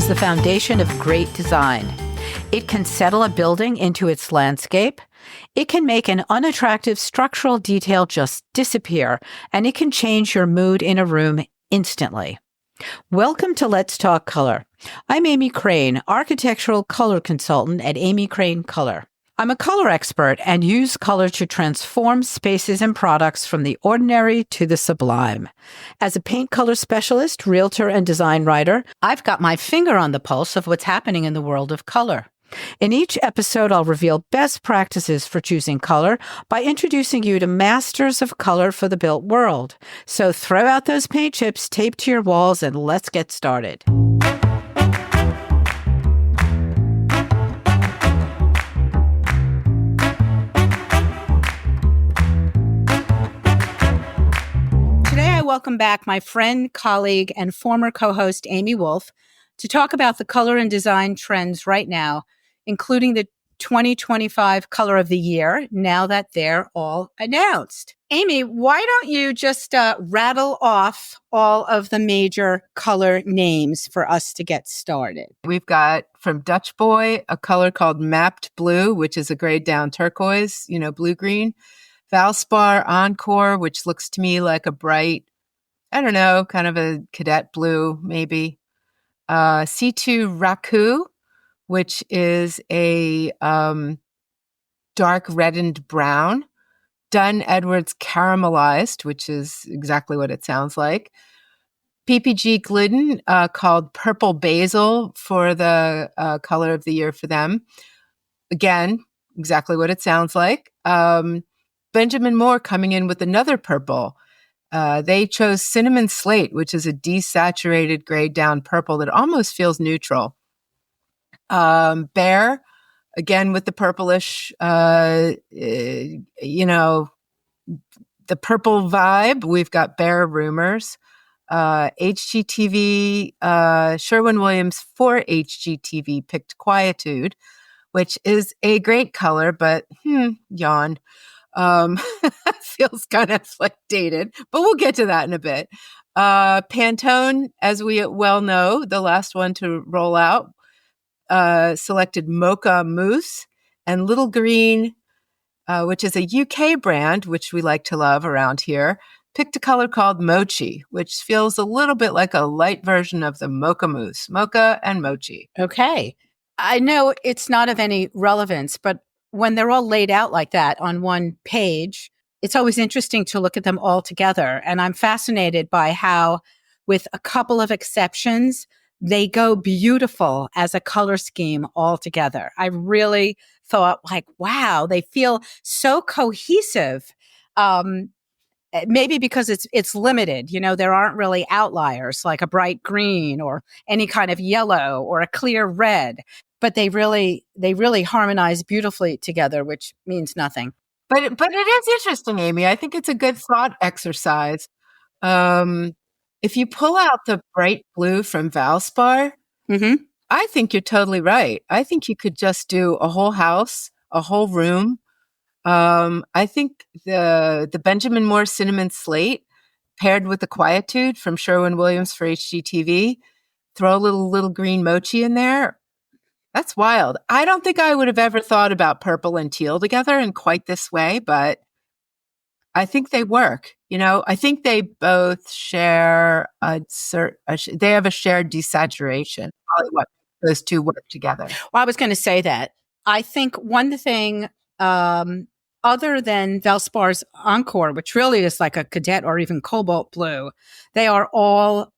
is the foundation of great design. It can settle a building into its landscape. It can make an unattractive structural detail just disappear, and it can change your mood in a room instantly. Welcome to Let's Talk Color. I'm Amy Crane, architectural color consultant at Amy Crane Color. I'm a color expert and use color to transform spaces and products from the ordinary to the sublime. As a paint color specialist, realtor, and design writer, I've got my finger on the pulse of what's happening in the world of color. In each episode, I'll reveal best practices for choosing color by introducing you to masters of color for the built world. So throw out those paint chips taped to your walls and let's get started. Welcome back my friend, colleague, and former co-host Amy Woolf to talk about the color and design trends right now, including the 2025 Color of the Year, now that they're all announced. Amy, why don't you just rattle off all of the major color names for us to get started? We've got from Dutch Boy, a color called Mapped Blue, which is a grade down turquoise, blue-green. Valspar Encore, which looks to me like a bright, I don't know, kind of a cadet blue, maybe. C2 Raku, which is a dark reddened brown. Dunn Edwards Caramelized, which is exactly what it sounds like. PPG Glidden, called Purple Basil for the color of the year for them. Again, exactly what it sounds like. Benjamin Moore coming in with another purple. They chose Cinnamon Slate, which is a desaturated grade down purple that almost feels neutral. Bear, again with the purplish, the purple vibe. We've got Bear Rumors. HGTV, Sherwin-Williams for HGTV picked Quietude, which is a great color, but yawn. Feels kind of like dated, but we'll get to that in a bit. Pantone, as we well know, the last one to roll out, selected Mocha Mousse, and Little Green, which is a UK brand, which we like to love around here, picked a color called Mochi, which feels a little bit like a light version of the Mocha Mousse. Mocha and Mochi. Okay. I know it's not of any relevance, but when they're all laid out like that on one page, it's always interesting to look at them all together. And I'm fascinated by how, with a couple of exceptions, they go beautiful as a color scheme all together. I really thought, wow, they feel so cohesive. Maybe because it's limited, there aren't really outliers like a bright green or any kind of yellow or a clear red, but they really harmonize beautifully together, which means nothing. But it is interesting, Amy. I think it's a good thought exercise. If you pull out the bright blue from Valspar, I think you're totally right. I think you could just do a whole house, a whole room. I think the Benjamin Moore Cinnamon Slate paired with the Quietude from Sherwin-Williams for HGTV, throw a little green mochi in there. That's wild. I don't think I would have ever thought about purple and teal together in quite this way, but I think they work. I think they both share they have a shared desaturation. Probably what those two work together. Well, I was going to say that. I think one thing, other than Valspar's Encore, which really is like a cadet or even cobalt blue, they are all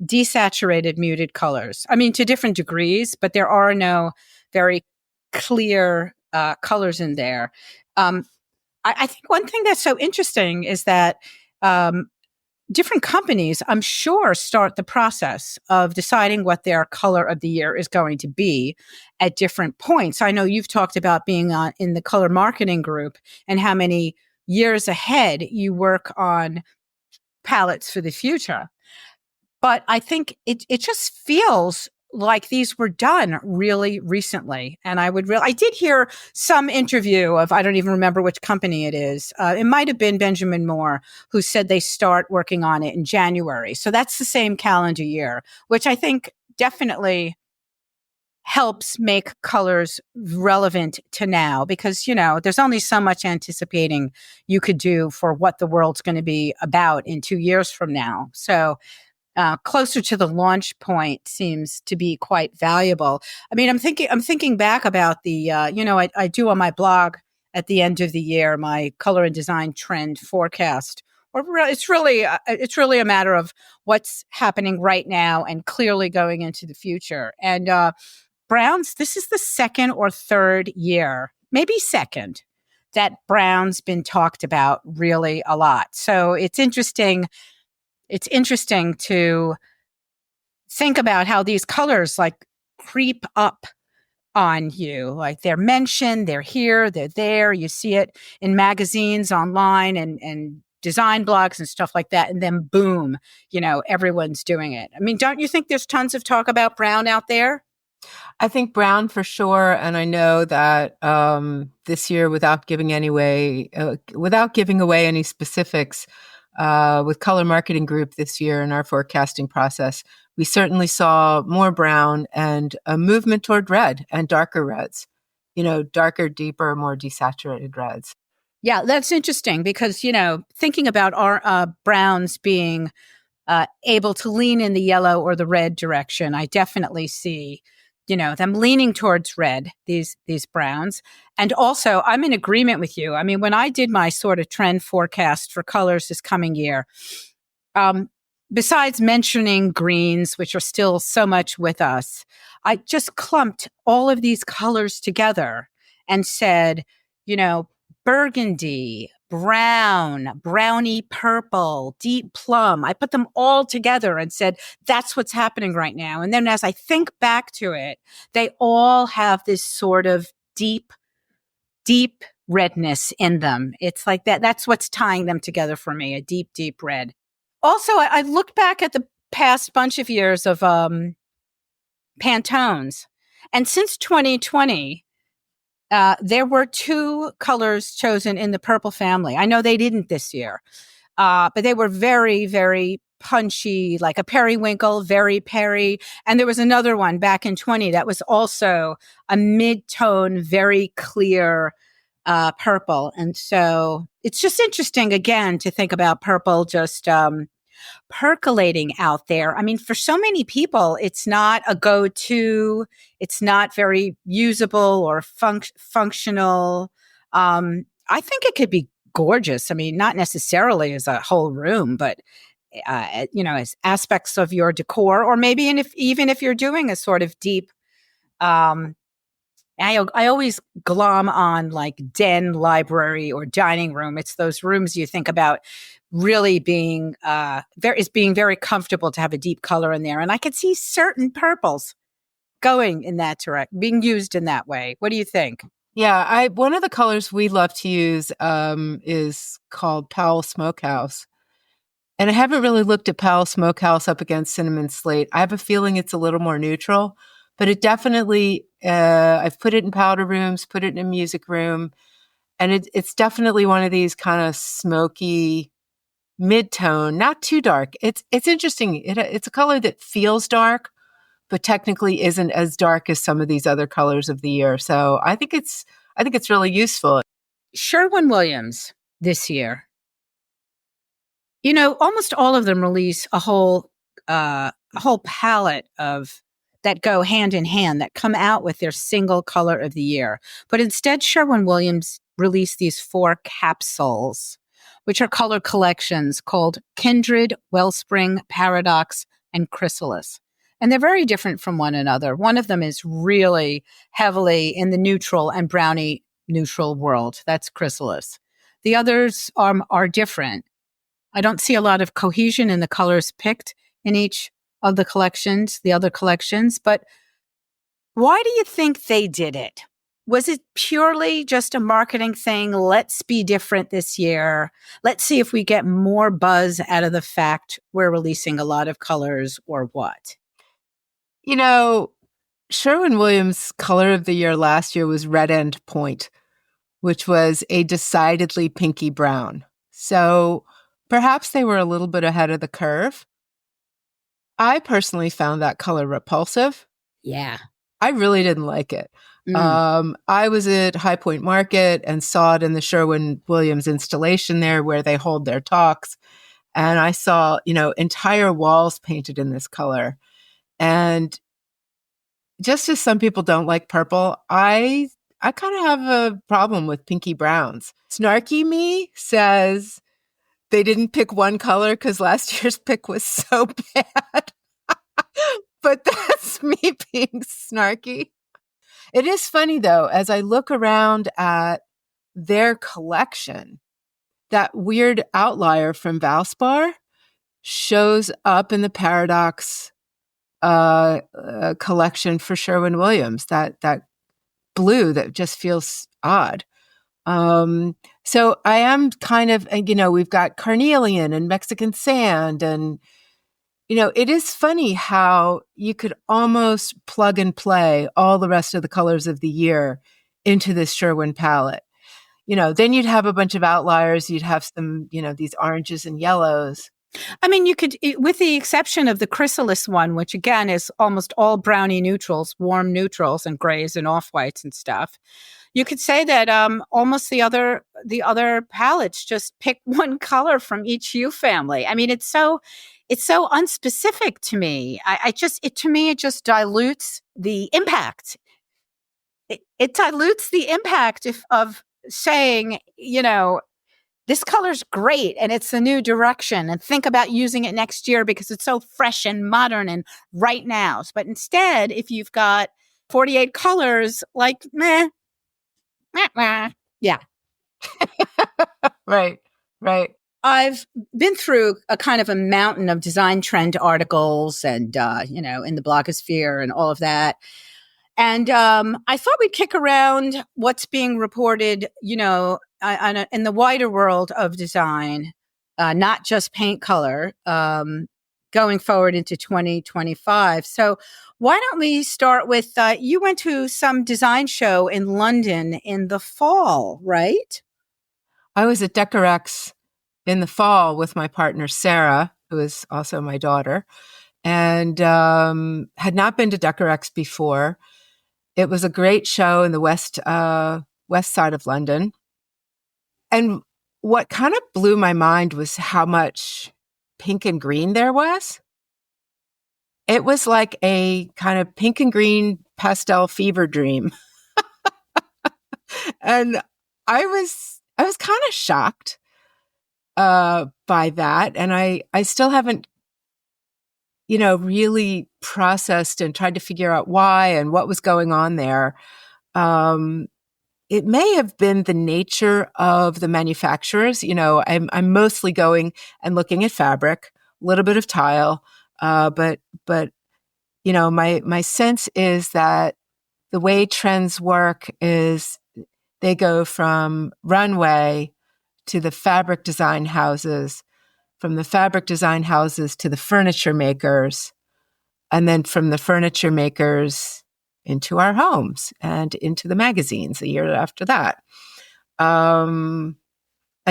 desaturated muted colors. I mean, to different degrees, but there are no very clear colors in there. I think one thing that's so interesting is that different companies, I'm sure, start the process of deciding what their color of the year is going to be at different points. I know you've talked about being in the color marketing group and how many years ahead you work on palettes for the future. But I think it just feels like these were done really recently. And I did hear some interview of, I don't even remember which company it is. It might have been Benjamin Moore, who said they start working on it in January. So that's the same calendar year, which I think definitely helps make colors relevant to now because, there's only so much anticipating you could do for what the world's going to be about in 2 years from now. So, closer to the launch point seems to be quite valuable. I mean, I'm thinking back about the, I do on my blog at the end of the year, my color and design trend forecast. It's really a matter of what's happening right now and clearly going into the future. And, Browns, this is the second or third year, maybe second, that brown's been talked about really a lot. So it's interesting. It's interesting to think about how these colors like creep up on you. Like they're mentioned, they're here, they're there. You see it in magazines, online, and design blogs and stuff like that. And then boom, everyone's doing it. I mean, don't you think there's tons of talk about brown out there? I think brown for sure, and I know that this year, without giving away any specifics, with Color Marketing Group this year in our forecasting process, we certainly saw more brown and a movement toward red and darker reds. Darker, deeper, more desaturated reds. Yeah, that's interesting because, thinking about our browns being able to lean in the yellow or the red direction, I definitely see, them leaning towards red, these browns. And also, I'm in agreement with you. I mean, when I did my sort of trend forecast for colors this coming year, um, besides mentioning greens, which are still so much with us, I just clumped all of these colors together and said, you know, burgundy, brown, browny purple, deep plum. I put them all together and said, that's what's happening right now. And then as I think back to it, they all have this sort of deep redness in them. It's like that. That's what's tying them together for me, a deep red. Also, I looked back at the past bunch of years of Pantones. And since 2020, there were two colors chosen in the purple family. I know they didn't this year, but they were very, very punchy, like a periwinkle, very Perry. And there was another one back in 20 that was also a mid-tone, very clear purple. And so it's just interesting, again, to think about purple just percolating out there. I mean, for so many people, it's not a go-to. It's not very usable or functional. I think it could be gorgeous. I mean, not necessarily as a whole room, but as aspects of your decor, or maybe even if you're doing a sort of deep. I always glom on like den, library, or dining room. It's those rooms you think about really being very comfortable to have a deep color in there. And I could see certain purples going in that direct, being used in that way. What do you think? Yeah, one of the colors we love to use is called Powell Smokehouse. And I haven't really looked at Powell Smokehouse up against Cinnamon Slate. I have a feeling it's a little more neutral, but it definitely, I've put it in powder rooms, put it in a music room, and it's definitely one of these kind of smoky mid-tone, not too dark. It's interesting. It's a color that feels dark, but technically isn't as dark as some of these other colors of the year. So I think it's really useful. Sherwin-Williams this year, almost all of them release a whole palette of that go hand in hand, that come out with their single color of the year. But instead, Sherwin-Williams released these 4 capsules, which are color collections called Kindred, Wellspring, Paradox, and Chrysalis. And they're very different from one another. One of them is really heavily in the neutral and brownie neutral world. That's Chrysalis. The others are different. I don't see a lot of cohesion in the colors picked in each of the other collections, but why do you think they did it? Was it purely just a marketing thing? Let's be different this year. Let's see if we get more buzz out of the fact we're releasing a lot of colors, or what? Sherwin-Williams' color of the year last year was Red End Point, which was a decidedly pinky brown. So perhaps they were a little bit ahead of the curve. I personally found that color repulsive. Yeah. I really didn't like it. Mm. I was at High Point Market and saw it in the Sherwin-Williams installation there where they hold their talks. And I saw, entire walls painted in this color. And just as some people don't like purple, I kind of have a problem with pinky browns. Snarky me says they didn't pick one color because last year's pick was so bad. But that's me being snarky. It is funny, though, as I look around at their collection, that weird outlier from Valspar shows up in the Paradox collection for Sherwin-Williams, that blue that just feels odd. So I am kind of, we've got carnelian and Mexican sand and it is funny how you could almost plug and play all the rest of the colors of the year into this Sherwin palette. Then you'd have a bunch of outliers. You'd have some, these oranges and yellows. I mean, you could, with the exception of the chrysalis one, which again is almost all brownie neutrals, warm neutrals and grays and off-whites and stuff. You could say that almost the other palettes just pick one color from each hue family. I mean, it's so unspecific to me. To me, it just dilutes the impact. It dilutes the impact of saying, this color's great and it's a new direction and think about using it next year because it's so fresh and modern and right now. But instead, if you've got 48 colors, like, meh. Yeah. Right. I've been through a kind of a mountain of design trend articles and, in the blogosphere and all of that. And I thought we'd kick around what's being reported, in the wider world of design, not just paint color, going forward into 2025. So why don't we start with, you went to some design show in London in the fall, right? I was at Decorex in the fall with my partner, Sarah, who is also my daughter, and had not been to Decorex before. It was a great show in the west side of London. And what kind of blew my mind was how much pink and green there was. It was like a kind of pink and green pastel fever dream. And I was kind of shocked by that. And I still haven't, really processed and tried to figure out why and what was going on there. It may have been the nature of the manufacturers. I'm mostly going and looking at fabric, a little bit of tile, but my sense is that the way trends work is they go from runway to the fabric design houses, from the fabric design houses to the furniture makers, and then from the furniture makers into our homes and into the magazines a year after that. And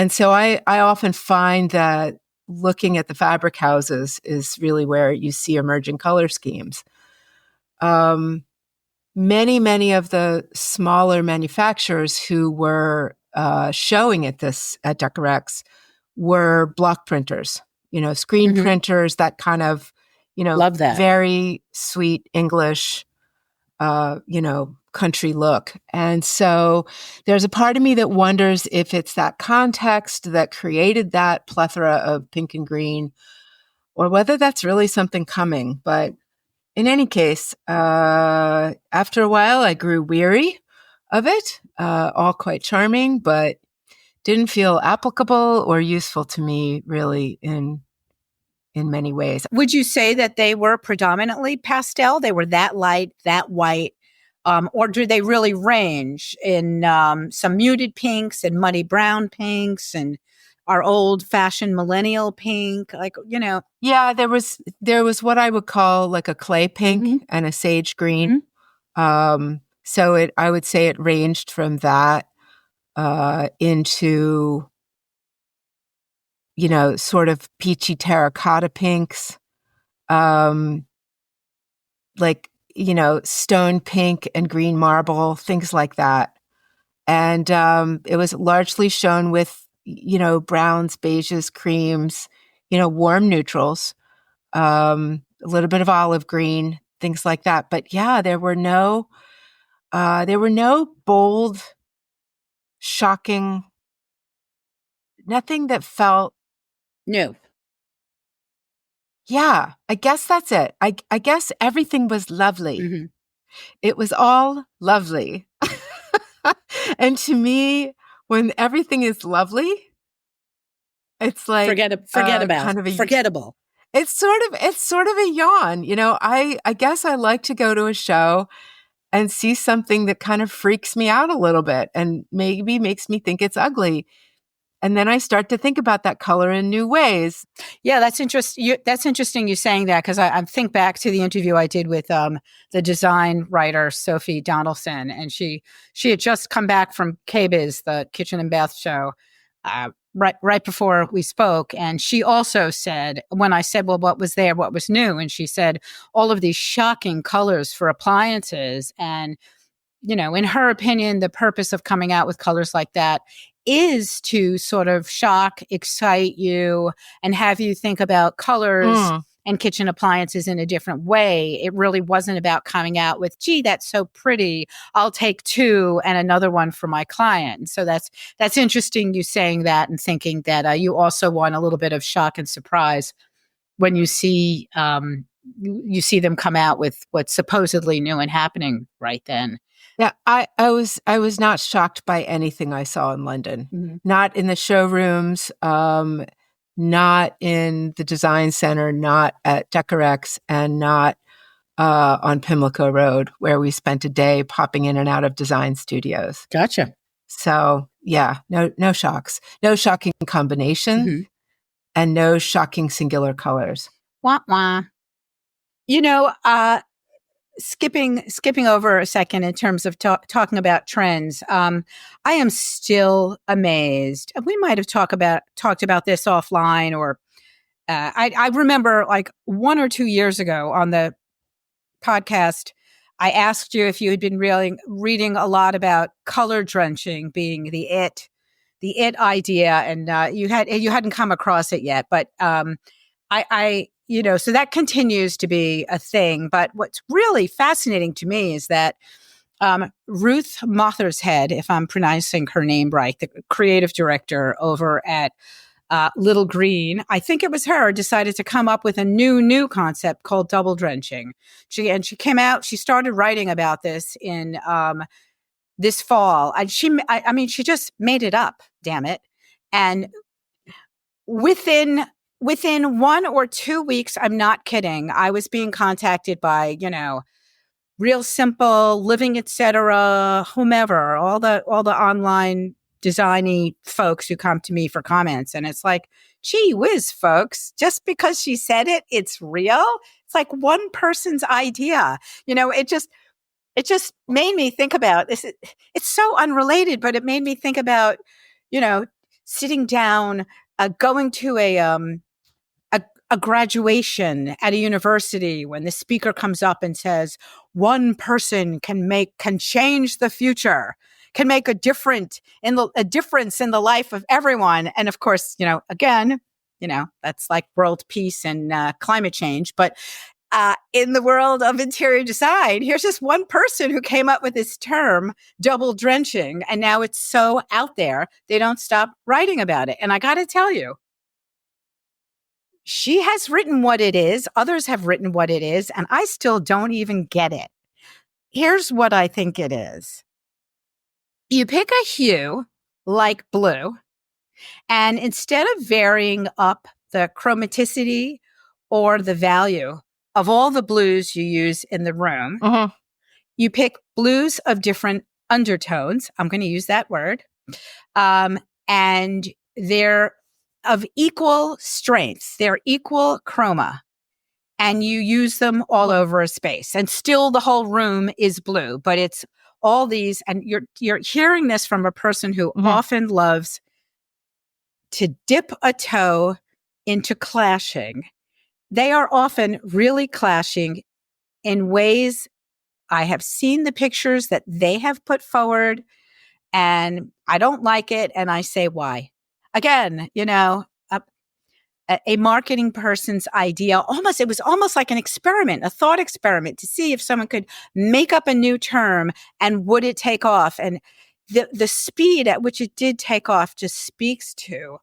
so I often find that looking at the fabric houses is really where you see emerging color schemes. Many of the smaller manufacturers who were showing at Decorex were block printers, screen printers, that kind of, Love that. very sweet English, country look. And so there's a part of me that wonders if it's that context that created that plethora of pink and green, or whether that's really something coming. But in any case, after a while, I grew weary of it, all quite charming, but didn't feel applicable or useful to me really in many ways. Would you say that they were predominantly pastel? They were that light, that white, or do they really range in some muted pinks and muddy brown pinks and our old-fashioned millennial pink? Yeah, there was what I would call like a clay pink and a sage green. So I would say it ranged from that into, sort of peachy terracotta pinks. um, like, stone pink and green marble, things like that. And it was largely shown with, browns, beiges, creams, warm neutrals, a little bit of olive green, things like that. But yeah, there were no bold, shocking, nothing that felt. No. Yeah, I guess that's it. I guess everything was lovely. Mm-hmm. It was all lovely. And to me, when everything is lovely, it's like kind of forgettable. It's sort of a yawn. I guess I like to go to a show and see something that kind of freaks me out a little bit and maybe makes me think it's ugly. And then I start to think about that color in new ways. Yeah, that's interesting. That's interesting you saying that, because I think back to the interview I did with the design writer Sophie Donaldson, and she had just come back from KBIS, the Kitchen and Bath show, right before we spoke, and she also said, when I said, "Well, what was there? What was new?" and she said, "All of these shocking colors for appliances," and in her opinion, the purpose of coming out with colors like that is to sort of shock, excite you, and have you think about colors and kitchen appliances in a different way. It really wasn't about coming out with, "Gee, that's so pretty. I'll take two and another one for my client." And so that's interesting, you saying that and thinking that you also want a little bit of shock and surprise when you see them come out with what's supposedly new and happening right then. Yeah, I was not shocked by anything I saw in London. Mm-hmm. Not in the showrooms, not in the design center, not at Decorex, and not on Pimlico Road, where we spent a day popping in and out of design studios. Gotcha. So yeah, no shocks, no shocking combination, Mm-hmm. and no shocking singular colors. Wah wah. Skipping over a second in terms of talking about trends, I am still amazed. We might have talked about this offline, or I remember like 1 or 2 years ago on the podcast, I asked you if you had been reading a lot about color drenching being the it idea, and you hadn't come across it yet, but so that continues to be a thing. But what's really fascinating to me is that Ruth Mothershead, if I'm pronouncing her name right, the creative director over at Little Green, I think it was her, decided to come up with a new concept called double drenching. She started writing about this in this fall. And she just made it up, damn it. And within 1 or 2 weeks, I'm not kidding, I was being contacted by, Real Simple, Living, etc., whomever, all the online designy folks who come to me for comments. And it's like, gee whiz, folks, just because she said it, it's real. It's like one person's idea. It just made me think about this. It's so unrelated, but it made me think about, sitting down, going to a graduation at a university when the speaker comes up and says, one person can change the future, can make a difference in the life of everyone. And of course, again, that's like world peace and climate change. But in the world of interior design, here's just one person who came up with this term, double drenching, and now it's so out there, they don't stop writing about it. And I got to tell you, she has written what it is, others have written what it is, and I still don't even get it. Here's what I think it is. You pick a hue like blue, and instead of varying up the chromaticity or the value of all the blues you use in the room, you pick blues of different undertones. I'm going to use that word. And they're of equal strength. They're equal chroma. And you use them all over a space. And still the whole room is blue, but it's all these. And you're hearing this from a person who often loves to dip a toe into clashing. they are often really clashing in ways. I have seen the pictures that they have put forward and I don't like it. And I say, why? Again, a marketing person's idea, it was almost like an experiment, a thought experiment to see if someone could make up a new term and would it take off. And the speed at which it did take off just speaks to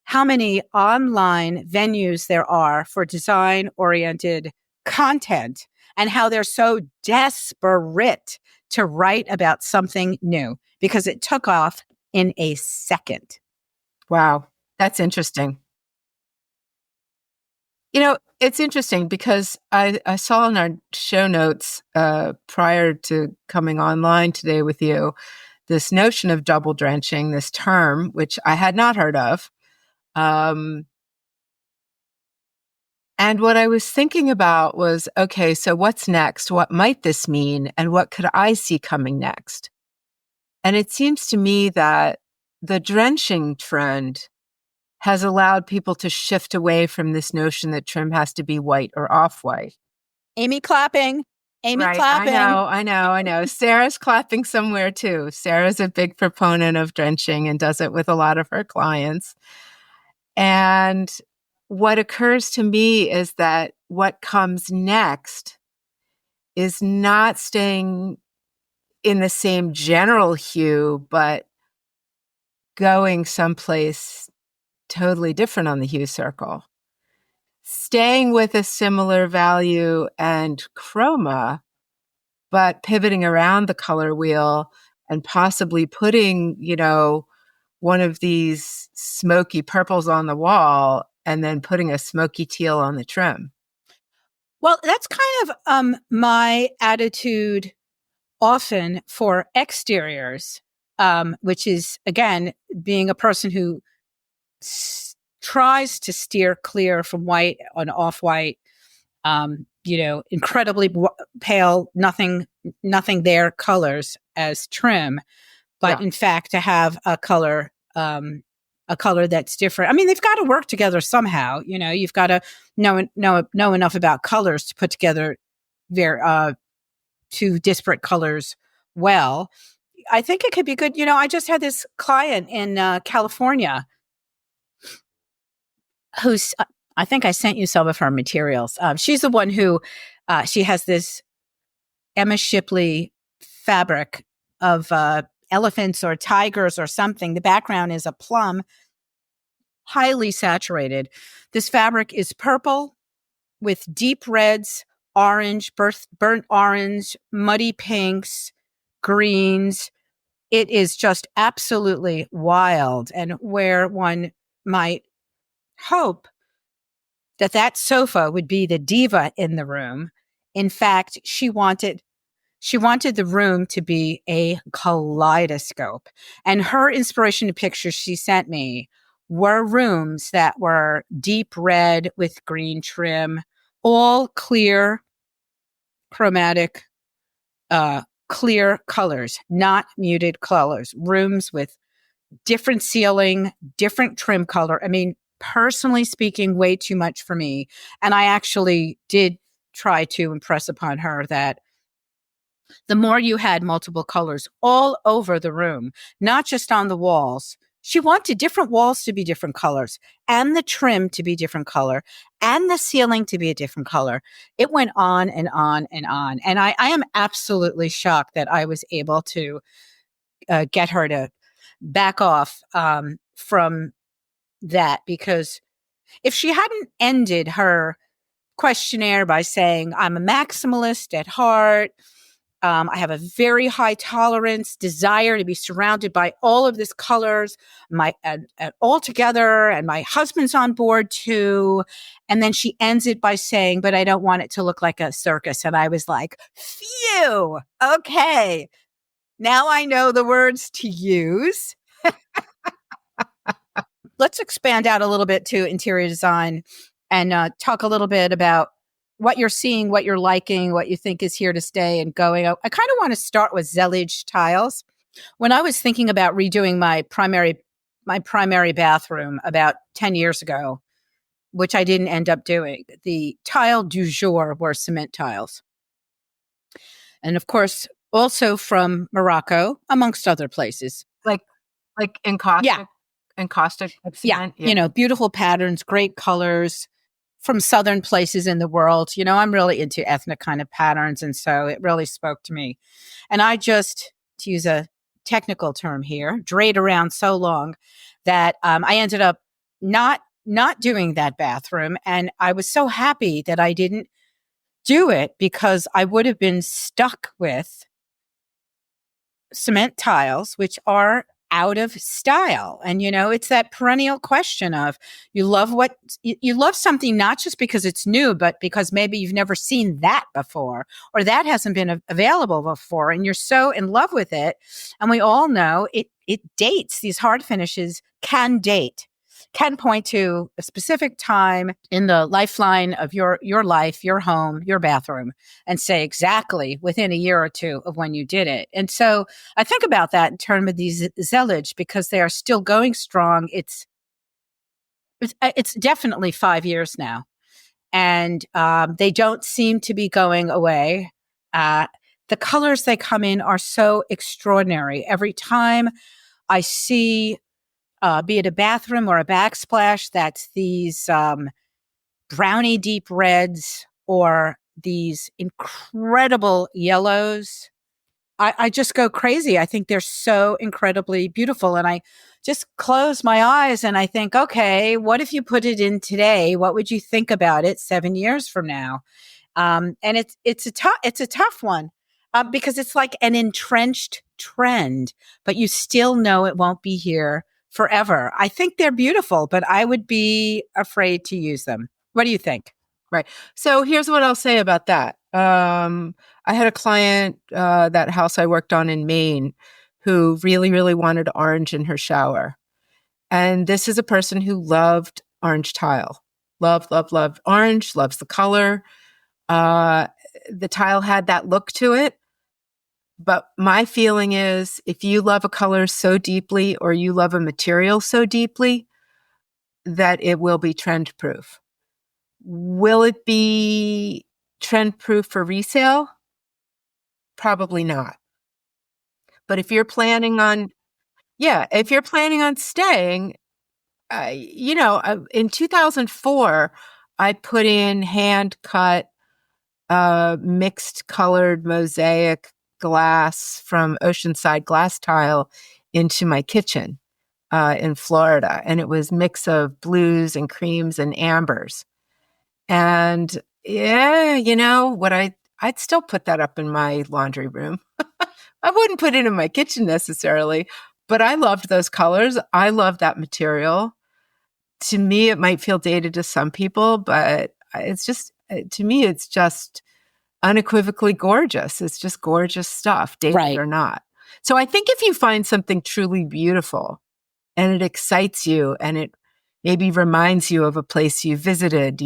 how many online venues there are for design oriented content and how they're so desperate to write about something new because it took off in a second. Wow, that's interesting. It's interesting because I saw in our show notes prior to coming online today with you, this notion of double drenching, this term, which I had not heard of. And what I was thinking about was, okay, so what's next? What might this mean? And what could I see coming next? And it seems to me that the drenching trend has allowed people to shift away from this notion that trim has to be white or off-white. Amy clapping. Amy Right. clapping. I know. Sarah's clapping somewhere too. Sarah's a big proponent of drenching and does it with a lot of her clients. And what occurs to me is that what comes next is not staying in the same general hue, but going someplace totally different on the hue circle. Staying with a similar value and chroma, but pivoting around the color wheel and possibly putting, one of these smoky purples on the wall and then putting a smoky teal on the trim. Well, that's kind of my attitude often for exteriors, which is, again, being a person who tries to steer clear from white on off-white, incredibly pale, nothing there colors as trim, but in fact to have a color that's different. I mean, they've got to work together somehow. You've got to know enough about colors to put together two disparate colors well. I think it could be good. I just had this client in California who's, I think I sent you some of her materials. She's the one who, she has this Emma Shipley fabric of elephants or tigers or something. The background is a plum, highly saturated. This fabric is purple with deep reds, orange, burnt orange, muddy pinks, greens. It is just absolutely wild. And where one might hope that sofa would be the diva in the room, in fact, she wanted the room to be a kaleidoscope. And her inspiration to pictures she sent me were rooms that were deep red with green trim, all clear, chromatic, clear colors, not muted colors, rooms with different ceiling, different trim color. I mean, personally speaking, way too much for me. And I actually did try to impress upon her that the more you had multiple colors all over the room, not just on the walls. She wanted different walls to be different colors and the trim to be different color and the ceiling to be a different color. It went on and on and on. And I am absolutely shocked that I was able to get her to back off from that, because if she hadn't ended her questionnaire by saying, I'm a maximalist at heart, I have a very high tolerance, desire to be surrounded by all of these colors, all together, and my husband's on board too. And then she ends it by saying, but I don't want it to look like a circus. And I was like, phew, okay. Now I know the words to use. Let's expand out a little bit to interior design and talk a little bit about what you're seeing, what you're liking, what you think is here to stay and going. I kind of want to start with Zellage tiles. When I was thinking about redoing my primary bathroom about 10 years ago, which I didn't end up doing. The tile du jour were cement tiles. And of course, also from Morocco, amongst other places. Like Yeah. encaustic Yeah. cement. Yeah. Beautiful patterns, great colors from southern places in the world. I'm really into ethnic kind of patterns. And so it really spoke to me. And I just, to use a technical term here, drayed around so long that I ended up not doing that bathroom. And I was so happy that I didn't do it, because I would have been stuck with cement tiles, which are out of style. And, it's that perennial question of you love something, not just because it's new, but because maybe you've never seen that before, or that hasn't been available before. And you're so in love with it. And we all know it dates. These hard finishes can date, can point to a specific time in the lifeline of your life, your home, your bathroom, and say exactly within a year or two of when you did it. And so I think about that in terms of these Zellage, because they are still going strong. It's definitely 5 years now, and they don't seem to be going away. The colors they come in are so extraordinary. Every time I see, be it a bathroom or a backsplash, that's these brownie deep reds or these incredible yellows, I just go crazy. I think they're so incredibly beautiful. And I just close my eyes and I think, okay, what if you put it in today? What would you think about it 7 years from now? And it's a tough one, because it's like an entrenched trend, but you still know it won't be here forever. I think they're beautiful, but I would be afraid to use them. What do you think? Right. So here's what I'll say about that. I had a client, that house I worked on in Maine, who really, really wanted orange in her shower. And this is a person who loved orange tile. Loved orange, loves the color. The tile had that look to it. But my feeling is, if you love a color so deeply, or you love a material so deeply, that it will be trend proof. Will it be trend proof for resale? Probably not. But if you're planning on, if you're planning on staying, in 2004, I put in hand cut, mixed colored mosaic glass from Oceanside Glass Tile into my kitchen, in Florida. And it was mix of blues and creams and ambers. And yeah, I'd still put that up in my laundry room. I wouldn't put it in my kitchen necessarily, but I loved those colors. I love that material. To me, it might feel dated to some people, but to me, it's just unequivocally gorgeous. It's just gorgeous stuff, dated Right. or not. So I think if you find something truly beautiful and it excites you and it maybe reminds you of a place you visited,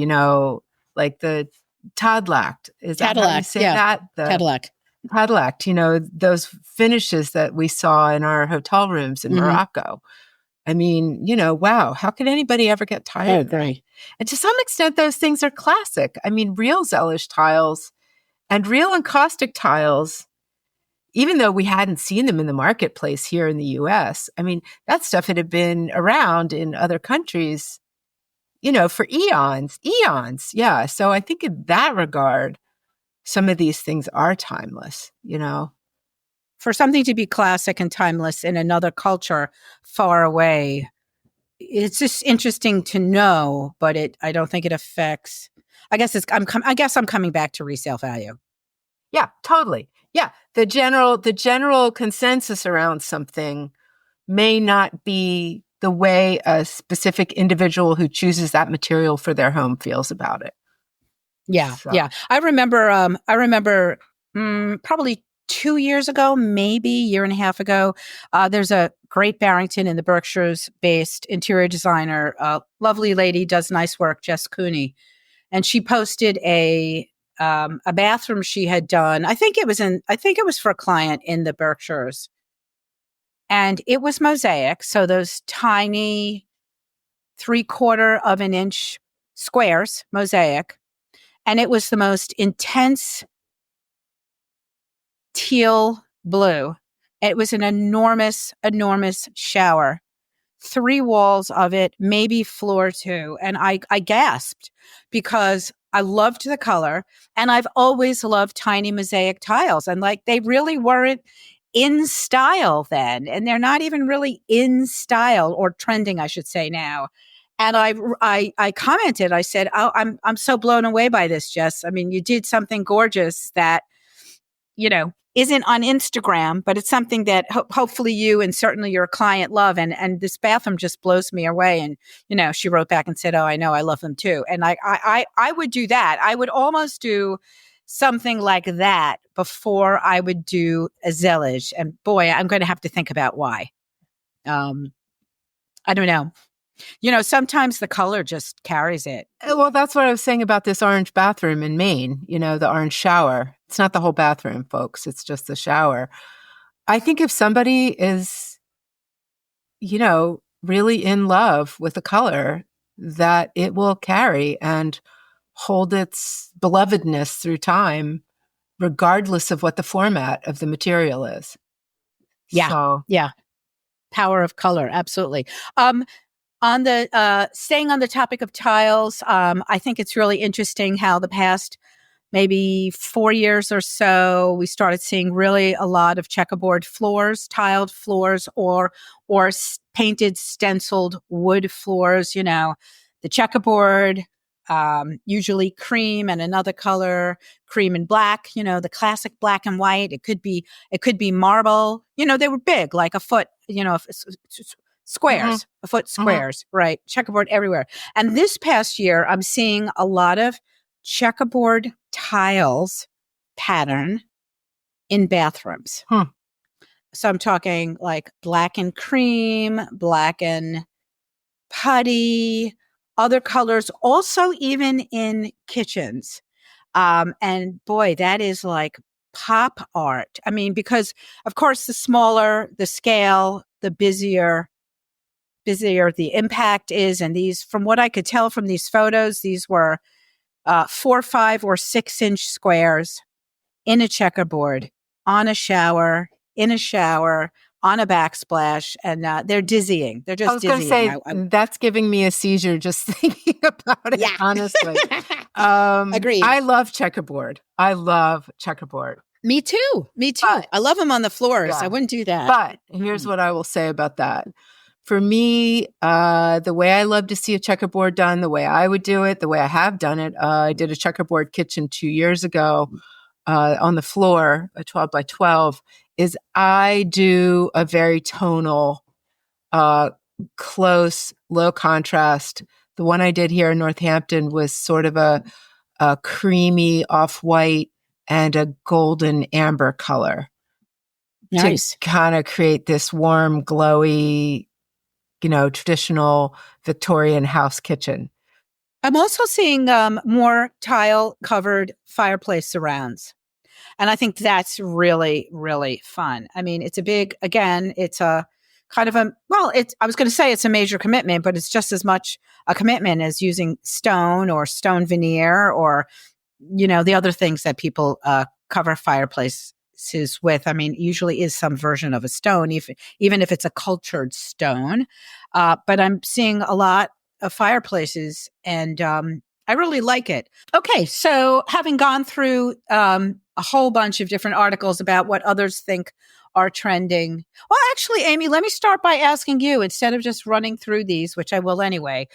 like the Tadlact. Is that how you say that? Tadlac. Tadlact, those finishes that we saw in our hotel rooms in Morocco. I mean, wow, how could anybody ever get tired of that? And to some extent, those things are classic. I mean, real Zellage tiles and real encaustic tiles, even though we hadn't seen them in the marketplace here in the US, I mean, that stuff had been around in other countries, for eons. Yeah. So I think in that regard, some of these things are timeless, For something to be classic and timeless in another culture far away, it's just interesting to know, but I don't think it affects. I guess I'm coming back to resale value. Yeah, totally. Yeah. The general consensus around something may not be the way a specific individual who chooses that material for their home feels about it. Yeah. So. Yeah. I remember probably 2 years ago, maybe a year and a half ago, there's a Great Barrington in the Berkshires based interior designer, lovely lady, does nice work, Jess Cooney. And she posted a bathroom she had done. I think it was for a client in the Berkshires. And it was mosaic. So those tiny 3/4 of an inch squares, mosaic, and it was the most intense teal blue. It was an enormous, enormous shower. 3 walls of it, maybe floor 2. And I gasped because I loved the color, and I've always loved tiny mosaic tiles. And like, they really weren't in style then. And they're not even really in style, or trending, I should say now. And I commented, I said, oh, I'm so blown away by this, Jess. I mean, you did something gorgeous that, isn't on Instagram, but it's something that hopefully you and certainly your client love. And this bathroom just blows me away. And, she wrote back and said, oh, I know, I love them too. And I would do that. I would almost do something like that before I would do a Zellage. And boy, I'm going to have to think about why. I don't know. Sometimes the color just carries it. Well, that's what I was saying about this orange bathroom in Maine, the orange shower. It's not the whole bathroom, folks. It's just the shower. I think if somebody is, really in love with the color, that it will carry and hold its belovedness through time, regardless of what the format of the material is. Yeah. Yeah. Power of color. Absolutely. On the staying on the topic of tiles, I think it's really interesting how the past maybe 4 years or so, we started seeing really a lot of checkerboard floors, tiled floors, or painted stenciled wood floors. The checkerboard, usually cream and another color, cream and black. The classic black and white. It could be marble. They were big, like a foot. Squares, a foot squares, right? Checkerboard everywhere. And this past year, I'm seeing a lot of checkerboard tiles pattern in bathrooms. So I'm talking like black and cream, black and putty, other colors, also even in kitchens. And boy, that is like pop art. I mean, because of course, the smaller the scale, the busier the impact is. And these, from what I could tell from these photos, these were 4, 5, or 6 inch squares in a checkerboard, on a shower, in a shower, on a backsplash. And they're dizzying. They're just dizzying. I was going to say, that's giving me a seizure just thinking about it, honestly. Agreed. I love checkerboard. Me too. But, I love them on the floors. Yeah. I wouldn't do that. But here's what I will say about that. For me, the way I love to see a checkerboard done, the way I would do it, the way I have done it, I did a checkerboard kitchen 2 years ago on the floor, a 12 by 12, is I do a very tonal, close, low contrast. The one I did here in Northampton was sort of a creamy off-white and a golden amber color. Nice. To kind of create this warm, glowy, traditional Victorian house kitchen. I'm also seeing more tile-covered fireplace surrounds. And I think that's really, really fun. I mean, it's it's a kind of I was going to say it's a major commitment, but it's just as much a commitment as using stone or stone veneer or, the other things that people cover fireplaces with. I mean, usually is some version of a stone, even if it's a cultured stone. But I'm seeing a lot of fireplaces, and I really like it. Okay, so having gone through a whole bunch of different articles about what others think are trending. Well, actually, Amy, let me start by asking you, instead of just running through these, which I will anyway.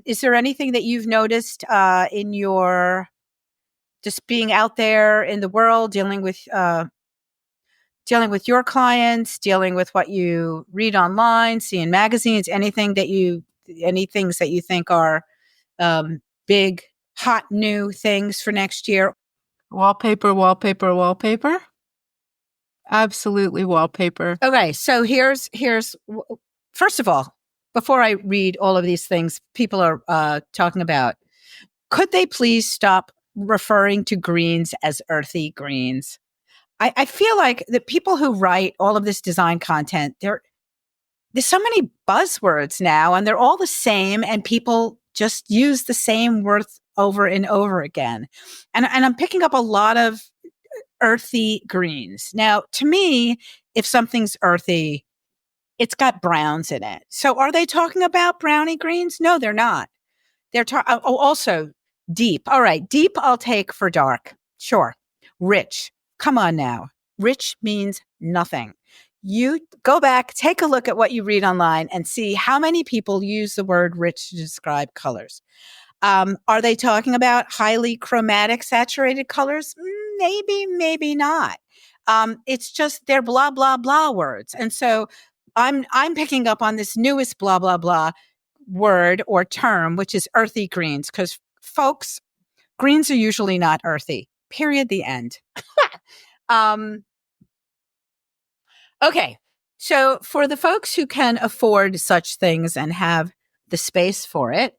Is there anything that you've noticed in your just being out there in the world, dealing with your clients, dealing with what you read online, see in magazines, any things that you think are big, hot, new things for next year? Wallpaper. Absolutely wallpaper. Okay, so here's first of all, before I read all of these things people are talking about, could they please stop referring to greens as earthy greens? I feel like the people who write all of this design content, there's so many buzzwords now, and they're all the same, and people just use the same word over and over again. And I'm picking up a lot of earthy greens. Now, to me, if something's earthy, it's got browns in it. So are they talking about brownie greens? No, they're not. They're also deep. All right, deep I'll take for dark. Sure. Rich. Come on now. Rich means nothing. You go back, take a look at what you read online and see how many people use the word rich to describe colors. Are they talking about highly chromatic saturated colors? Maybe, maybe not. It's just they're blah, blah, blah words. And so I'm picking up on this newest blah, blah, blah word or term, which is earthy greens, because folks, greens are usually not earthy. Period. The end. um, okay. So for the folks who can afford such things and have the space for it,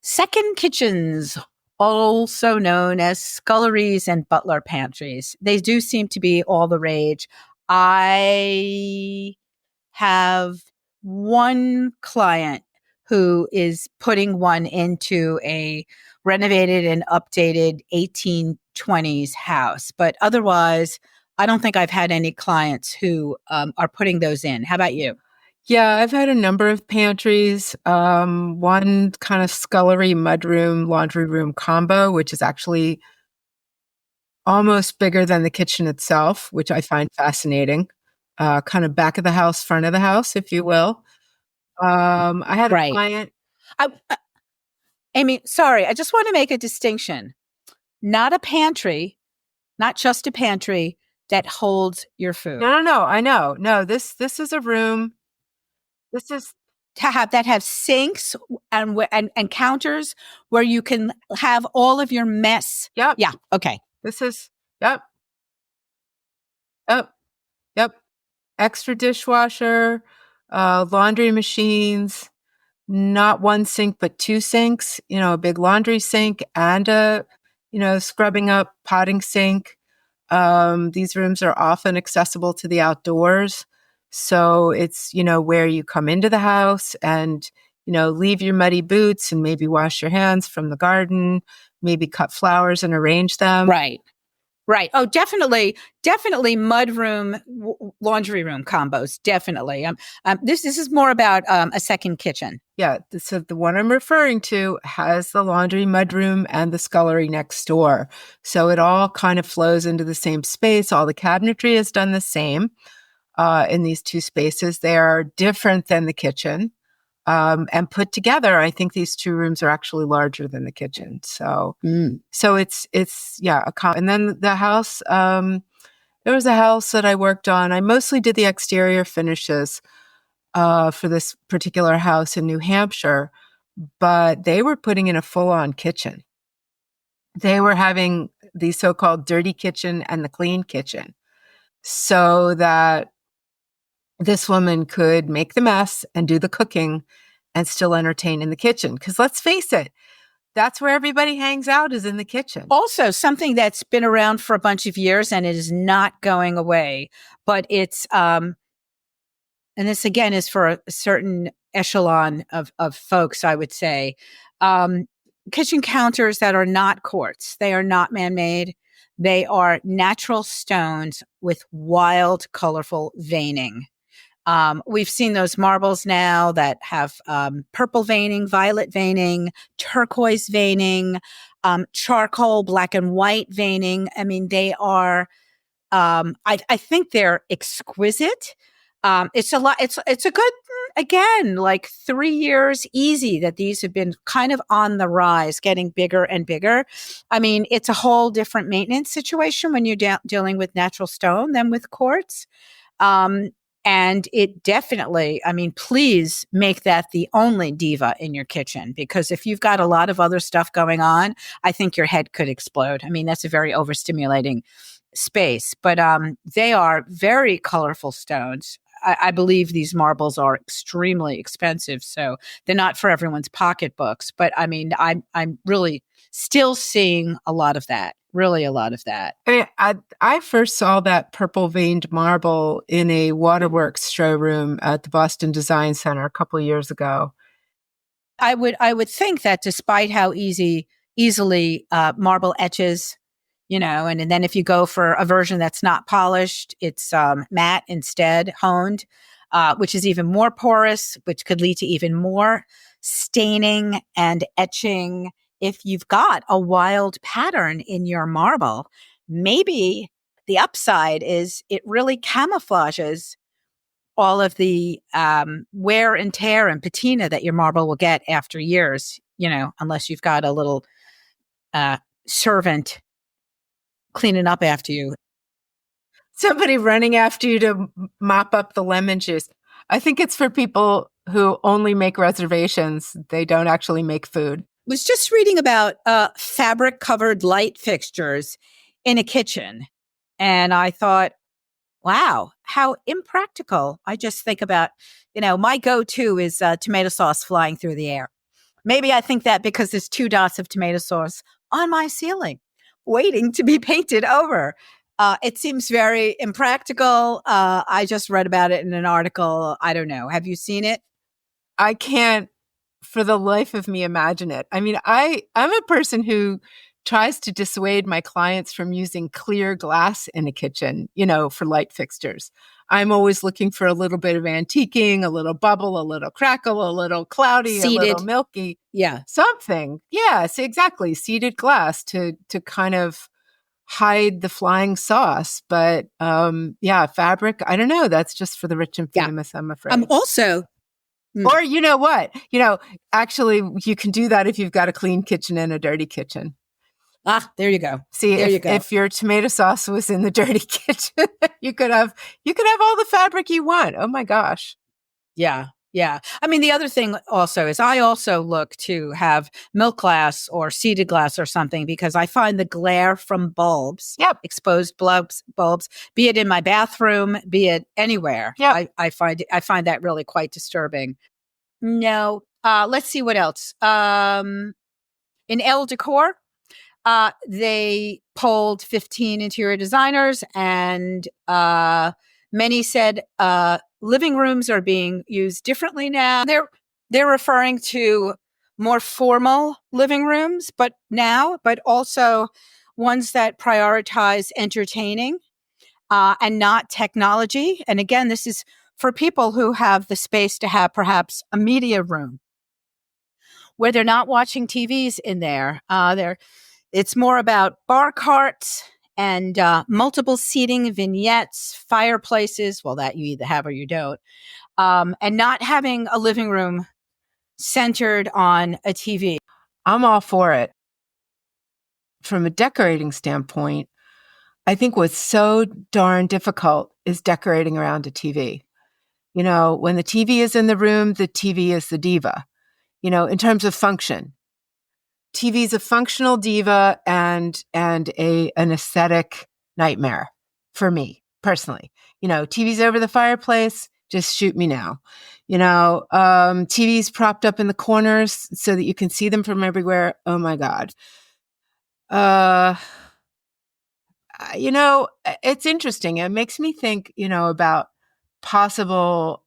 second kitchens, also known as sculleries and butler pantries, they do seem to be all the rage. I have one client who is putting one into a renovated and updated 1820s house. But otherwise, I don't think I've had any clients who are putting those in. How about you? Yeah, I've had a number of pantries. One kind of scullery, mudroom, laundry room combo, which is actually almost bigger than the kitchen itself, which I find fascinating. Kind of back of the house, front of the house, if you will. I had a Right. client. I, Amy, sorry, I just want to make a distinction. Not a pantry, not just a pantry that holds your food. No. I know. No, this is a room. This is To have sinks and counters where you can have all of your mess. Yep. Yeah. Okay. This is yep. Yep. Yep. Extra dishwasher, laundry machines, not one sink, but two sinks, a big laundry sink and a, scrubbing up potting sink. These rooms are often accessible to the outdoors. So it's, where you come into the house and, leave your muddy boots and maybe wash your hands from the garden, maybe cut flowers and arrange them. Right. Right. Oh, definitely mudroom, laundry room combos. Definitely. This is more about a second kitchen. Yeah. So the one I'm referring to has the laundry, mudroom, and the scullery next door. So it all kind of flows into the same space. All the cabinetry is done the same in these two spaces. They are different than the kitchen. And put together, I think these two rooms are actually larger than the kitchen. So it's and then the house, there was a house that I worked on. I mostly did the exterior finishes for this particular house in New Hampshire, but they were putting in a full-on kitchen. They were having the so-called dirty kitchen and the clean kitchen so that this woman could make the mess and do the cooking and still entertain in the kitchen. Because let's face it, that's where everybody hangs out, is in the kitchen. Also, something that's been around for a bunch of years and it is not going away, but it's, and this again is for a certain echelon of folks, I would say, kitchen counters that are not quartz. They are not man-made. They are natural stones with wild, colorful veining. We've seen those marbles now that have purple veining, violet veining, turquoise veining, charcoal, black and white veining. I mean, they are, I think they're exquisite. It's a lot. It's a good, again, like 3 years easy that these have been kind of on the rise, getting bigger and bigger. I mean, it's a whole different maintenance situation when you're dealing with natural stone than with quartz. And it definitely, I mean, please make that the only diva in your kitchen, because if you've got a lot of other stuff going on, I think your head could explode. I mean, that's a very overstimulating space, but they are very colorful stones. I believe these marbles are extremely expensive, so they're not for everyone's pocketbooks. But I mean, I'm really still seeing a lot of that. Really, a lot of that. I first saw that purple veined marble in a waterworks showroom at the Boston Design Center a couple of years ago. I would think that despite how easily marble etches, and then if you go for a version that's not polished, it's matte instead, honed, which is even more porous, which could lead to even more staining and etching. If you've got a wild pattern in your marble, maybe the upside is it really camouflages all of the wear and tear and patina that your marble will get after years, unless you've got a little servant cleaning up after you. Somebody running after you to mop up the lemon juice. I think it's for people who only make reservations. They don't actually make food. Was just reading about fabric covered light fixtures in a kitchen. And I thought, wow, how impractical. I just think about, my go-to is tomato sauce flying through the air. Maybe I think that because there's 2 dots of tomato sauce on my ceiling waiting to be painted over. It seems very impractical. I just read about it in an article. I don't know. Have you seen it? I can't for the life of me imagine it. I mean, I'm a person who tries to dissuade my clients from using clear glass in a kitchen, for light fixtures. I'm always looking for a little bit of antiquing, a little bubble, a little crackle, a little cloudy, Seeded. A little milky. Yeah. Something. Yes, exactly. Seeded glass to kind of hide the flying sauce. But fabric, I don't know. That's just for the rich and famous, I'm afraid. I'm also... Or you know what? Actually, you can do that if you've got a clean kitchen and a dirty kitchen. Ah, there you go. See, if your tomato sauce was in the dirty kitchen, you could have all the fabric you want. Oh my gosh. Yeah. Yeah. I mean, the other thing also is I also look to have milk glass or seeded glass or something because I find the glare from bulbs, exposed bulbs, be it in my bathroom, be it anywhere. I find that really quite disturbing. No. Let's see what else. In Elle Decor, they polled 15 interior designers and many said living rooms are being used differently now. They're referring to more formal living rooms, but also ones that prioritize entertaining and not technology. And again, this is for people who have the space to have perhaps a media room where they're not watching TVs in there. It's more about bar carts and multiple seating vignettes, fireplaces, well, that you either have or you don't, and not having a living room centered on a TV. I'm all for it. From a decorating standpoint, I think what's so darn difficult is decorating around a TV. When the TV is in the room, the TV is the diva. In terms of function, TV is a functional diva and an aesthetic nightmare for me personally. TV's over the fireplace, just shoot me now. TV's propped up in the corners so that you can see them from everywhere. Oh my God. It's interesting. It makes me think, about possible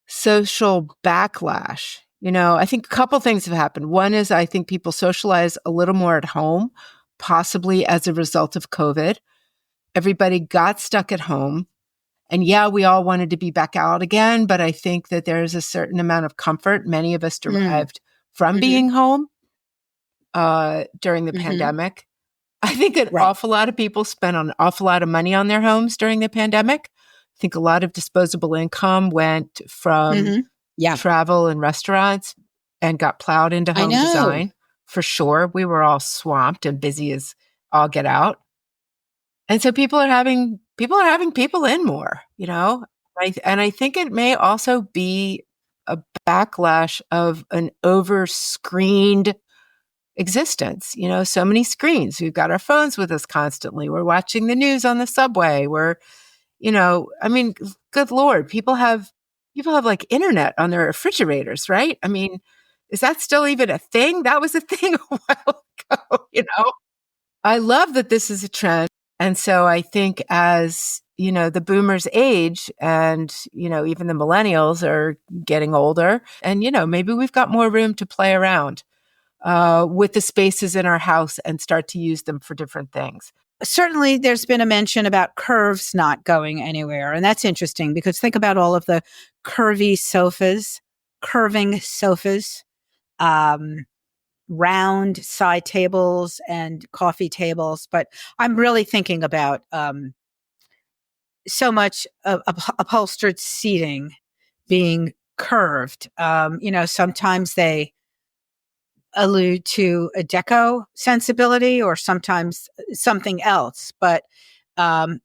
social backlash. I think a couple things have happened. One is I think people socialize a little more at home, possibly as a result of COVID. Everybody got stuck at home. And we all wanted to be back out again, but I think that there's a certain amount of comfort many of us derived from being home during the pandemic. I think an awful lot of people spent an awful lot of money on their homes during the pandemic. I think a lot of disposable income went from travel and restaurants and got plowed into home design. For sure. We were all swamped and busy as all get out. And so people are having people in more, and I think it may also be a backlash of an over-screened existence. So many screens. We've got our phones with us constantly. We're watching the news on the subway. We're, good Lord, people have like internet on their refrigerators, right? I mean, is that still even a thing? That was a thing a while ago, I love that this is a trend. And so I think as, the boomers age and, even the millennials are getting older. And, maybe we've got more room to play around with the spaces in our house and start to use them for different things. Certainly, there's been a mention about curves not going anywhere. And that's interesting because think about all of the curving sofas, round side tables and coffee tables. But I'm really thinking about so much of upholstered seating being curved. Sometimes they allude to a deco sensibility or sometimes something else, but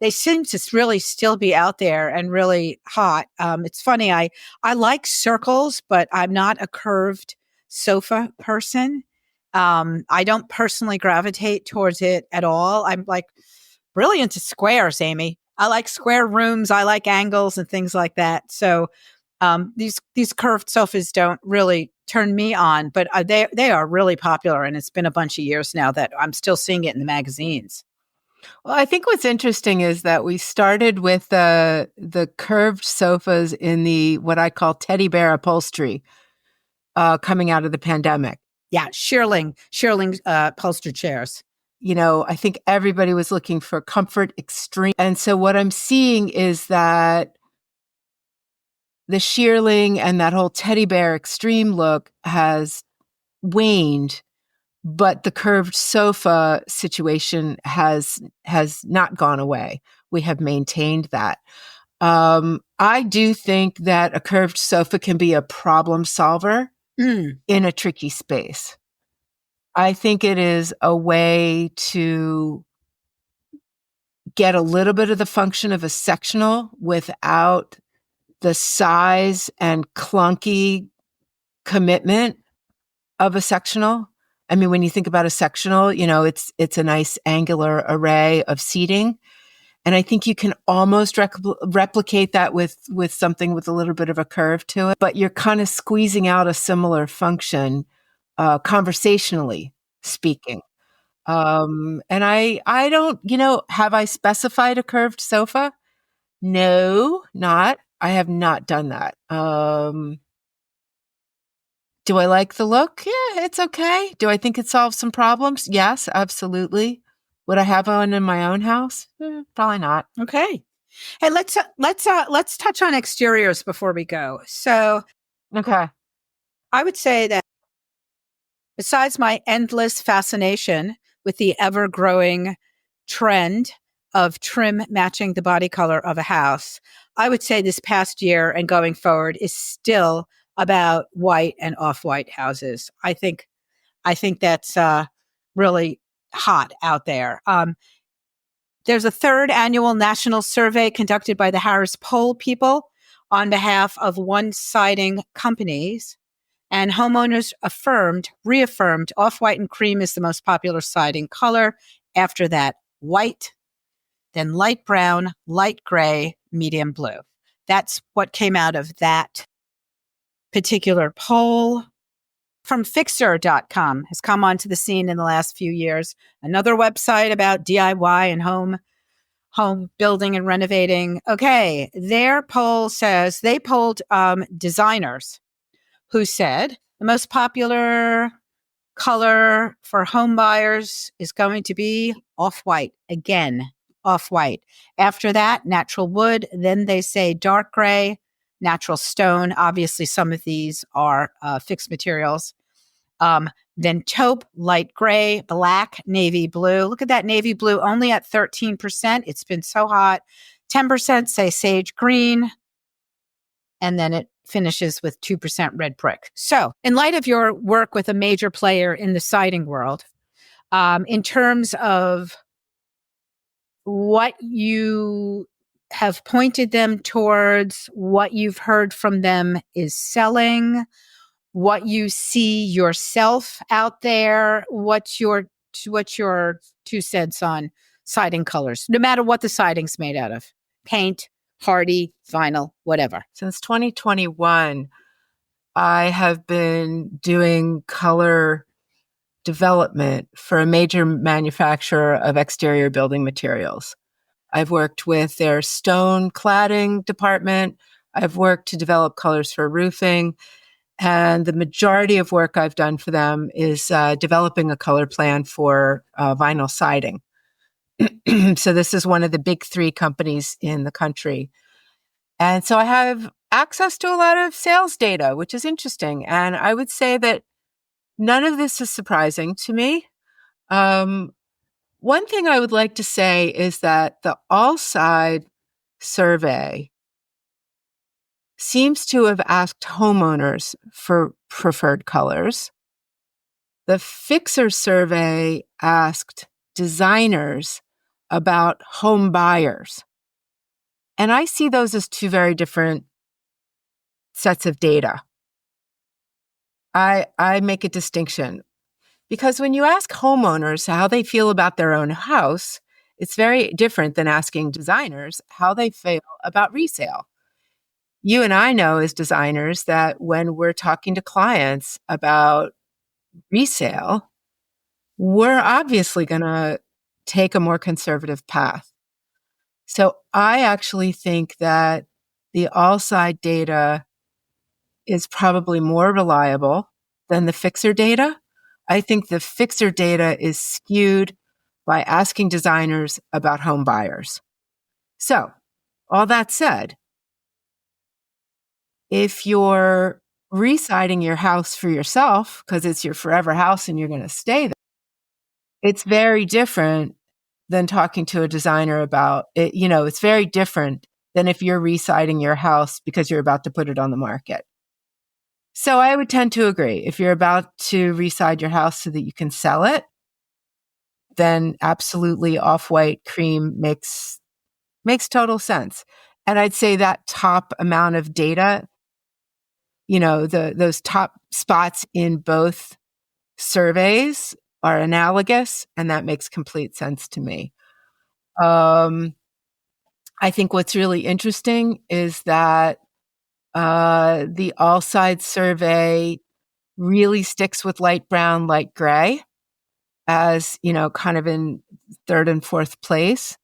they seem to really still be out there and really hot. It's funny. I like circles, but I'm not a curved sofa person. I don't personally gravitate towards it at all. I'm like really into squares, Amy. I like square rooms. I like angles and things like that. So these curved sofas don't really turn me on, but they are really popular, and it's been a bunch of years now that I'm still seeing it in the magazines. Well, I think what's interesting is that we started with the curved sofas in the what I call teddy bear upholstery coming out of the pandemic. Yeah, shearling upholstered chairs. I think everybody was looking for comfort extreme. And so what I'm seeing is that the shearling and that whole teddy bear extreme look has waned, but the curved sofa situation has not gone away. We have maintained that. I do think that a curved sofa can be a problem solver in a tricky space. I think it is a way to get a little bit of the function of a sectional without the size and clunky commitment of a sectional. I mean, when you think about a sectional, it's a nice angular array of seating. And I think you can almost replicate that with something with a little bit of a curve to it, but you're kind of squeezing out a similar function, conversationally speaking. And I don't, have I specified a curved sofa? No, not. I have not done that. Do I like the look? Yeah, it's okay. Do I think it solves some problems? Yes, absolutely. Would I have one in my own house? Probably not. Okay. Hey, let's touch on exteriors before we go. So, okay, I would say that besides my endless fascination with the ever-growing trend of trim matching the body color of a house, I would say this past year and going forward is still about white and off-white houses. I think that's really hot out there. There's a third annual national survey conducted by the Harris Poll people on behalf of one-siding companies, and homeowners reaffirmed off-white and cream is the most popular siding color. After that, white, then light brown, light gray, medium blue. That's what came out of that particular poll. From Fixer.com has come onto the scene in the last few years. Another website about DIY and home building and renovating. Okay, their poll says they polled designers who said the most popular color for home buyers is going to be off-white. Again, off-white. After that, natural wood. Then they say dark gray, natural stone. Obviously, some of these are fixed materials. Then taupe, light gray, black, navy blue. Look at that navy blue, only at 13%. It's been so hot. 10% say sage green. And then it finishes with 2% red brick. So, in light of your work with a major player in the siding world, in terms of what you have pointed them towards, what you've heard from them is selling, what you see yourself out there, what's your 2 cents on siding colors, no matter what the siding's made out of, paint, hardy, vinyl, whatever. Since 2021, I have been doing color development for a major manufacturer of exterior building materials. I've worked with their stone cladding department. I've worked to develop colors for roofing. And the majority of work I've done for them is developing a color plan for vinyl siding. So this is one of the big three companies in the country. And so I have access to a lot of sales data, which is interesting. And I would say that none of this is surprising to me. One thing I would like to say is that the All-Side survey seems to have asked homeowners for preferred colors. The Fixer survey asked designers about home buyers. And I see those as two very different sets of data. I make a distinction because when you ask homeowners how they feel about their own house, it's very different than asking designers how they feel about resale. You and I know as designers that when we're talking to clients about resale, we're obviously going to take a more conservative path. So I actually think that the all-side data is probably more reliable than the Fixer data. I think the Fixer data is skewed by asking designers about home buyers. So, all that said, if you're residing your house for yourself because it's your forever house and you're going to stay there, it's very different than talking to a designer about it. You know, it's very different than if you're residing your house because you're about to put it on the market. So I would tend to agree. If you're about to reside your house so that you can sell it, then absolutely off-white cream makes total sense. And I'd say that top amount of data, you know, those top spots in both surveys are analogous, and that makes complete sense to me. I think what's really interesting is that the all-side survey really sticks with light brown, light gray as, you know, kind of in third and fourth place.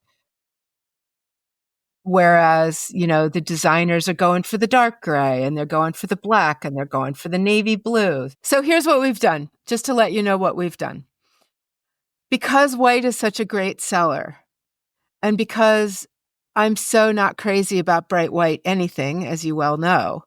Whereas, you know, the designers are going for the dark gray and they're going for the black and they're going for the navy blue. So here's what we've done, just to let you know what we've done. Because white is such a great seller, and because I'm so not crazy about bright white anything, as you well know,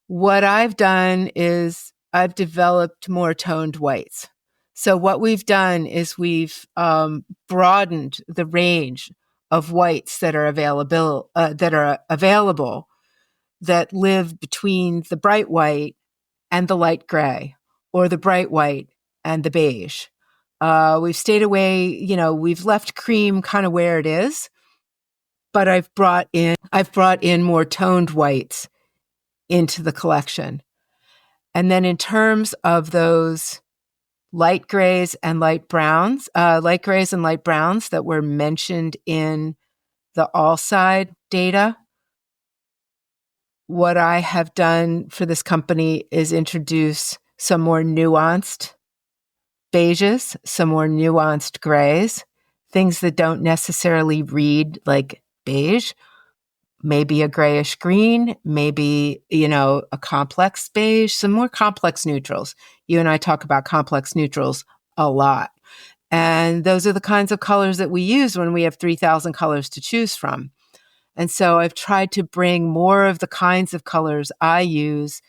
what I've done is I've developed more toned whites. So what we've done is we've broadened the range of whites that are available, that live between the bright white and the light gray, or the bright white and the beige. We've stayed away, you know, we've left cream kind of where it is, but I've brought in more toned whites into the collection. And then in terms of those light grays and light browns that were mentioned in the all-side data, what I have done for this company is introduce some more nuanced beiges, some more nuanced grays, things that don't necessarily read like beige, maybe a grayish green, maybe, you know, a complex beige, some more complex neutrals. You and I talk about complex neutrals a lot. And those are the kinds of colors that we use when we have 3,000 colors to choose from. And so I've tried to bring more of the kinds of colors I use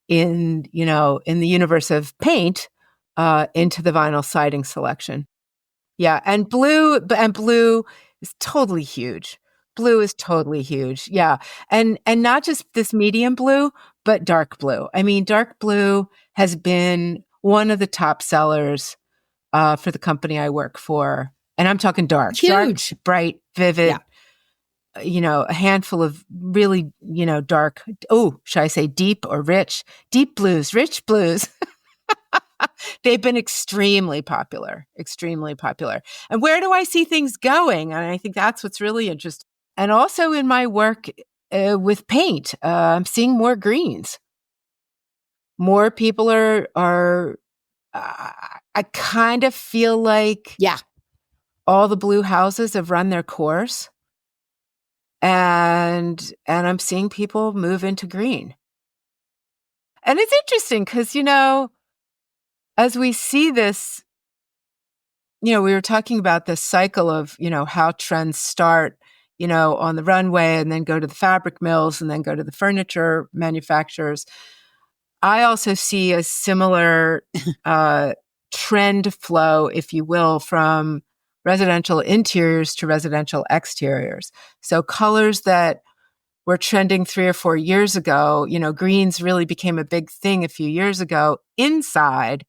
in, you know, in the universe of paint into the vinyl siding selection. Yeah, and blue is totally huge. Blue is totally huge. Yeah. And not just this medium blue, but dark blue. I mean, dark blue has been one of the top sellers for the company I work for. And I'm talking dark. Huge. Dark, bright, vivid. Yeah. You know, a handful of really, you know, dark, should I say deep or rich? Deep blues, rich blues. They've been extremely popular. And where do I see things going? And I think that's what's really interesting. And also in my work with paint, I'm seeing more greens. More people are I kind of feel like all the blue houses have run their course. and I'm seeing people move into green. And it's interesting because, as we see this, we were talking about this cycle of, how trends start, on the runway and then go to the fabric mills and then go to the furniture manufacturers. I also see a similar trend flow, if you will, from residential interiors to residential exteriors. So colors that were trending 3 or 4 years ago, greens really became a big thing a few years ago inside,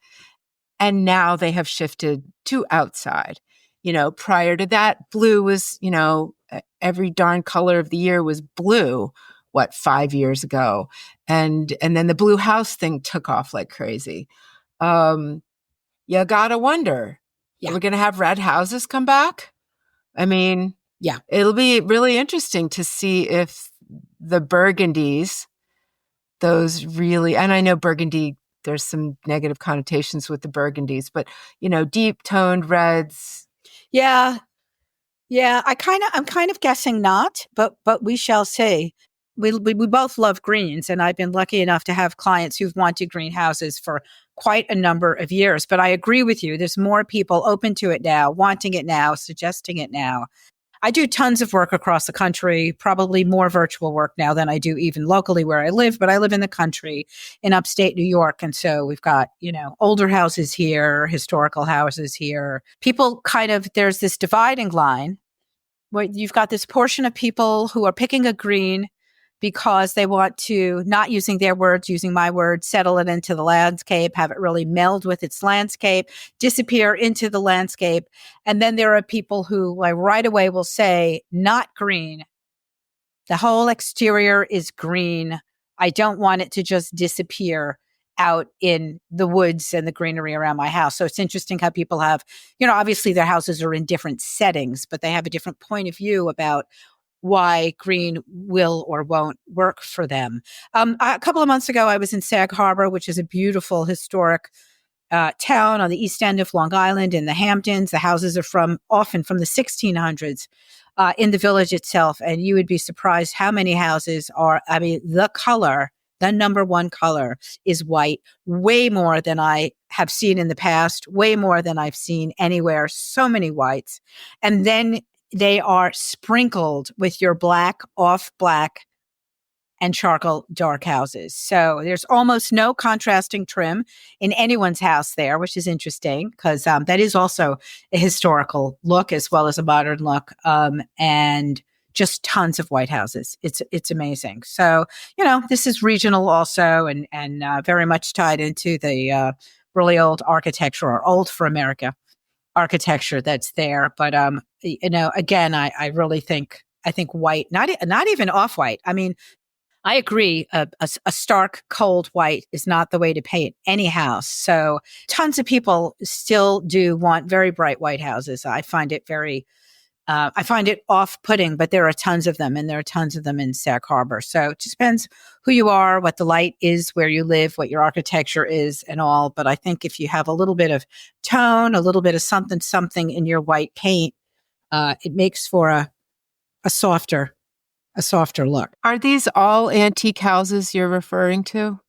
and now they have shifted to outside. Prior to that, blue was, every darn color of the year was blue, 5 years ago. And then the blue house thing took off like crazy. You gotta wonder, Yeah. are we going to have red houses come back? I mean, yeah, it'll be really interesting to see if the burgundies, those really, and I know burgundy, there's some negative connotations with the burgundies, but deep toned reds. Yeah. I'm kind of guessing not, but we shall see. We both love greens, and I've been lucky enough to have clients who've wanted greenhouses for quite a number of years. But I agree with you. There's more people open to it now, wanting it now, suggesting it now. I do tons of work across the country, probably more virtual work now than I do even locally where I live, but I live in the country in upstate New York. And so we've got, older houses here, historical houses here. People there's this dividing line where you've got this portion of people who are picking a green because they want to, not using their words, using my words, settle it into the landscape, have it really meld with its landscape, disappear into the landscape. And then there are people who right away will say, not green. The whole exterior is green. I don't want it to just disappear out in the woods and the greenery around my house. So it's interesting how people have, obviously their houses are in different settings, but they have a different point of view about why green will or won't work for them. A couple of months ago, I was in Sag Harbor, which is a beautiful historic town on the east end of Long Island in the Hamptons. The houses are often from the 1600s in the village itself. And you would be surprised how many houses are, the number one color is white, way more than I have seen in the past, way more than I've seen anywhere. So many whites. And then they are sprinkled with your black, off black, and charcoal dark houses. So there's almost no contrasting trim in anyone's house there, which is interesting because that is also a historical look as well as a modern look. And just tons of white houses. It's amazing. So, this is regional also and very much tied into the really old architecture or old for America architecture that's there. But, again, I really think, white, not even off white. I mean, I agree. A stark, cold white is not the way to paint any house. So tons of people still do want very bright white houses. I find it off-putting, but there are tons of them, and there are tons of them in Sag Harbor. So it just depends who you are, what the light is, where you live, what your architecture is, and all. But I think if you have a little bit of tone, a little bit of something in your white paint, it makes for a softer look. Are these all antique houses you're referring to?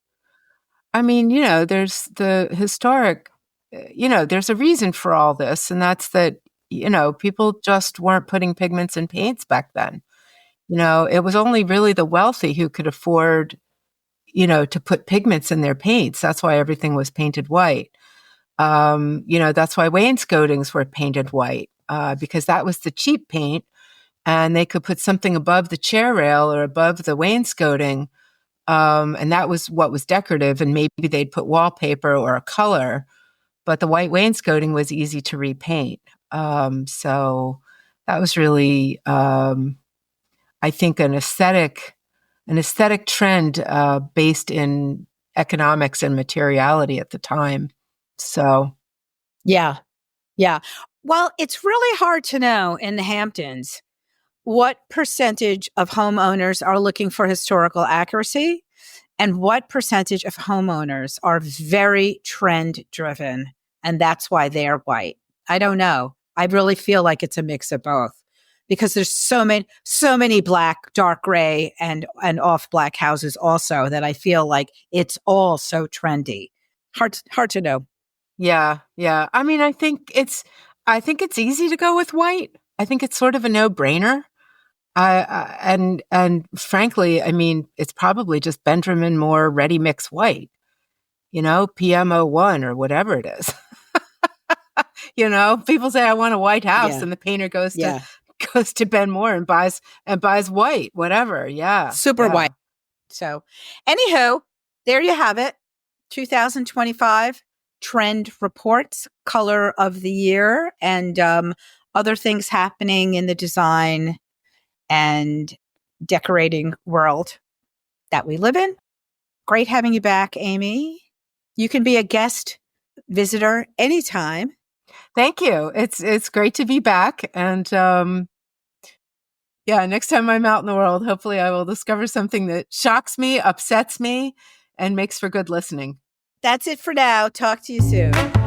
I mean, there's the historic, there's a reason for all this, and that's that, people just weren't putting pigments in paints back then. It was only really the wealthy who could afford, to put pigments in their paints. That's why everything was painted white. That's why wainscotings were painted white, because that was the cheap paint. And they could put something above the chair rail or above the wainscoting. And that was what was decorative. And maybe they'd put wallpaper or a color, but the white wainscoting was easy to repaint. So that was really, I think, an aesthetic trend based in economics and materiality at the time. So, yeah. Well, it's really hard to know in the Hamptons what percentage of homeowners are looking for historical accuracy and what percentage of homeowners are very trend driven. And that's why they're white. I don't know. I really feel like it's a mix of both. because there's so many black, dark gray and off black houses also that I feel like it's all so trendy. Hard to know. Yeah. Yeah. I mean, I think it's easy to go with white. I think it's sort of a no-brainer. And frankly, I mean, it's probably just Benjamin Moore Ready Mix White, PM01 or whatever it is. People say I want a white house, Yeah. and the painter goes to Ben Moore and buys white, whatever. Yeah. Super white. So anywho, there you have it. 2025 trend reports, color of the year, and other things happening in the design and decorating world that we live in. Great having you back, Amy. You can be a guest visitor anytime. Thank you. It's great to be back. And next time I'm out in the world, hopefully I will discover something that shocks me, upsets me, and makes for good listening. That's it for now. Talk to you soon.